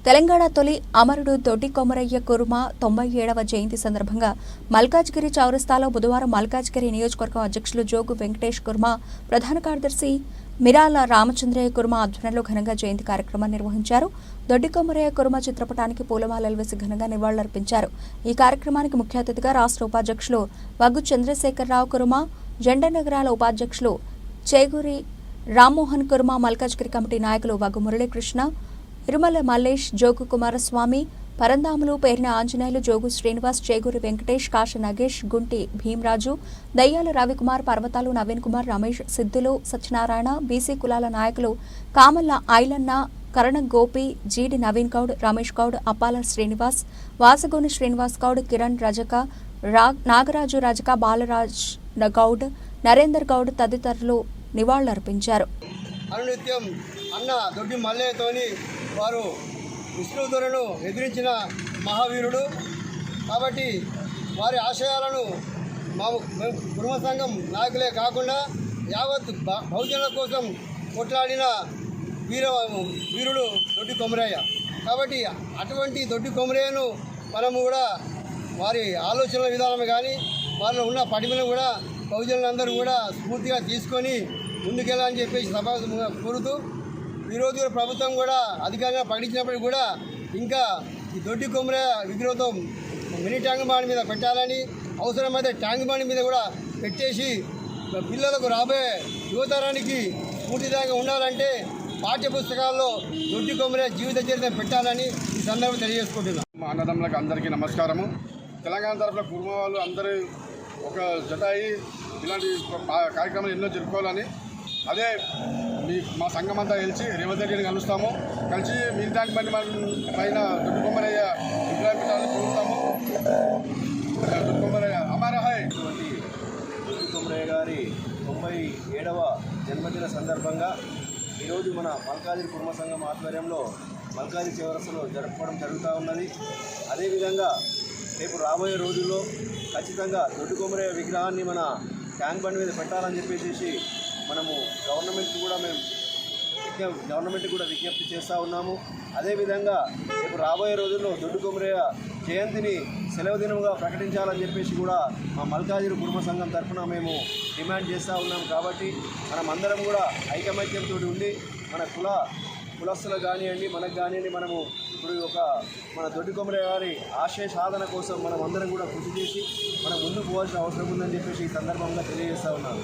తెలంగాణ తొలి అమరుడు దొడ్డి కొమరయ్య కుర్మ 97వ జయంతి సందర్భంగా మల్కాజ్గిరి చౌరస్తాలో బుధవారం మల్కాజ్గిరి నియోజకవర్గం అధ్యక్షులు జోగు వెంకటేష్ కుర్మ, ప్రధాన కార్యదర్శి మిరాల రామచంద్రయ్య కుర్మ ఆధ్వర్యంలో ఘనంగా జయంతి కార్యక్రమాన్ని నిర్వహించారు. దొడ్డి కొమరయ్య కుర్మ చిత్రపటానికి పూలమాలలు వేసి ఘనంగా నివాళులర్పించారు. ఈ కార్యక్రమానికి ముఖ్య అతిథిగా రాష్ట్ర ఉపాధ్యక్షులు వగ్గు చంద్రశేఖరరావు కుర్మ, జెండా నగరాల ఉపాధ్యక్షులు చేగూరి రామ్మోహన్ కుర్మ, మల్కాజ్గిరి కమిటీ నాయకులు వగ్గు మురళీకృష్ణ, ఇరుమల మల్లేష్, జోగు కుమారస్వామి, పరందాములు, పేరిన ఆంజనేయులు, జోగు శ్రీనివాస్, చేగూరి వెంకటేష్, కాశ నగేష్, గుంటి భీమరాజు, దయ్యాల రవికుమార్, పర్వతాలు నవీన్ కుమార్, రమేష్, సిద్ధులు సత్యనారాయణ, బీసీ కులాల నాయకులు కామల్ల ఐలన్న, కరణ గోపి, జీడి నవీన్ గౌడ్, రమేష్ గౌడ్, అప్పాల శ్రీనివాస్, వాసగోని శ్రీనివాస్ గౌడ్, కిరణ్ రజక, నాగరాజు రజక, బాలరాజ్ గౌడ్, నరేందర్ గౌడ్ తదితరులు నివాళులర్పించారు. అనునిత్యం అన్న దొడ్డి మల్లయ్యతోని వారు విష్ణువులను ఎదిరించిన మహావీరుడు కాబట్టి వారి ఆశయాలను మా కుటుంబ సంఘం నాయకులే కాకుండా యావత్ బహుజనుల కోసం కొట్లాడిన వీరుడు దొడ్డి కొమరయ్య. కాబట్టి అటువంటి దొడ్డి కొమరయ్యను మనము కూడా వారి ఆలోచనల విధానం కానీ వారిలో ఉన్న పటిమను కూడా బహుజనులందరూ కూడా స్ఫూర్తిగా తీసుకొని ముందుకెళ్ళాలని చెప్పేసి సభ కోరుతూ ఈరోజు ప్రభుత్వం కూడా అధికారంగా ప్రకటించినప్పటికీ కూడా ఇంకా ఈ దొడ్డి కొమరయ్య విగ్రహంతో మినీ ట్యాంక్ బండ్ మీద పెట్టాలని, అవసరమైతే ట్యాంక్ బండ్ మీద కూడా పెట్టేసి పిల్లలకు రాబోయే యువతరానికి స్ఫూర్తిదాయంగా ఉండాలంటే పాఠ్య పుస్తకాల్లో దొడ్డి కొమరయ్య జీవిత చరిత్ర పెట్టాలని ఈ సందర్భం తెలియజేసుకుంటున్నాం. మా అన్నదమ్ములకు అందరికీ నమస్కారము. తెలంగాణ తరఫున కుర్మ వాళ్ళు అందరూ ఒక జత అయ్యి ఇలాంటి కార్యక్రమాలు ఎన్నో జరుపుకోవాలని, అదే మా సంఘం అంతా కలిసి రేవంత్ రెడ్డిని కలుస్తాము. కలిసి మినీ ట్యాంక్ బండి పైన దొడ్డి కొమరయ్య విగ్రహం పెట్టాలని కోరుతాము. దొడ్డి కొమరయ్య అమర హై. దొడ్డి కొమరయ్య గారి 97వ జన్మదిన సందర్భంగా ఈరోజు మన మల్కాజ్గిరి కుర్మ సంఘం ఆధ్వర్యంలో మల్కాజ్గిరి చౌరస్తాలో జరుపుకోవడం జరుగుతూ ఉన్నది. అదేవిధంగా రేపు రాబోయే రోజుల్లో ఖచ్చితంగా దొడ్డి కొమరయ్య విగ్రహాన్ని మన ట్యాంక్ బండ్ మీద పెట్టాలని చెప్పేసి మనము గవర్నమెంట్కి కూడా విజ్ఞప్తి చేస్తూ ఉన్నాము. అదేవిధంగా రేపు రాబోయే రోజుల్లో దొడ్డి కొమరయ్య జయంతిని సెలవు దినంగా ప్రకటించాలని చెప్పేసి కూడా మా మల్కాజ్గిరి కుర్మ సంఘం తరఫున మేము డిమాండ్ చేస్తూ ఉన్నాము. కాబట్టి మనం అందరం కూడా ఐకమత్యంతో ఉండి మన కులస్తులకు కానివ్వండి, మనకు కానివ్వండి, మనము ఇప్పుడు మన దొడ్డి కొమరయ్య గారి ఆశయ సాధన కోసం మనం అందరం కూడా కృషి చేసి మనం ముందుకు పోవాల్సిన అవసరం ఉందని చెప్పేసి ఈ సందర్భంగా తెలియజేస్తూ ఉన్నాను.